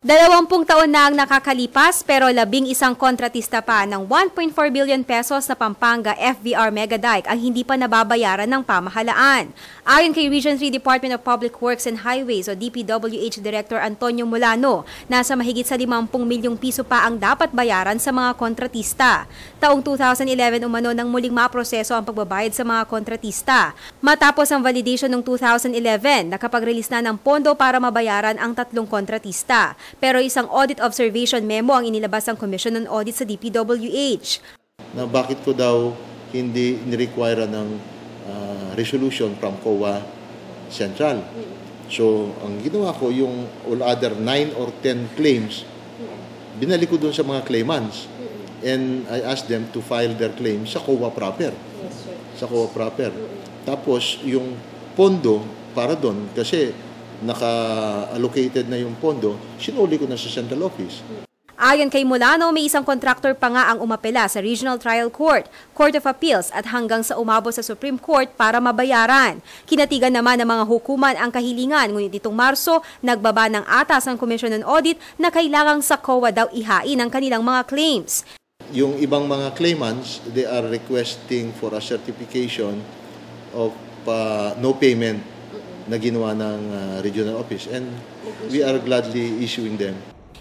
20 taon na ang nakakalipas pero 11 kontratista pa ng 1.4 billion pesos na Pampanga FVR Mega Dike ang hindi pa nababayaran ng pamahalaan. Ayon kay Region 3 Department of Public Works and Highways o DPWH Director Antonio Mulano, nasa mahigit sa 50 milyong piso pa ang dapat bayaran sa mga kontratista. Taong 2011 umano nang muling maproseso ang pagbabayad sa mga kontratista. Matapos ang validation noong 2011, nakapag-release na ng pondo para mabayaran ang 3 kontratista. Pero isang audit observation memo ang inilabas ng Commission on Audit sa DPWH. Na bakit ko daw hindi ni-require ng resolution from COA Central. So, ang ginawa ko, yung all other 9 or 10 claims, binalik ko dun sa mga claimants. And I asked them to file their claims sa COA proper. Sa COA proper. Tapos, yung pondo para dun, kasi naka-allocated na yung pondo, sinuli ko na sa central office. Ayon kay Mulano, may isang contractor pa nga ang umapela sa Regional Trial Court, Court of Appeals at hanggang sa umabot sa Supreme Court para mabayaran. Kinatigan naman ng mga hukuman ang kahilingan, ngunit itong Marso, nagbaba ng atas ang Commission on Audit na kailangang sa COA daw ihain ang kanilang mga claims. Yung ibang mga claimants, they are requesting for a certification of no payment na ginawa ng regional office, and we are gladly issuing them.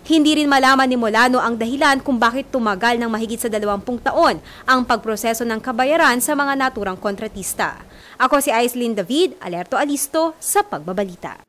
Hindi rin malaman ni Mulano ang dahilan kung bakit tumagal ng mahigit sa 20 taon ang pagproseso ng kabayaran sa mga naturang kontratista. Ako si Aislinn David, Alerto Alisto sa Pagbabalita.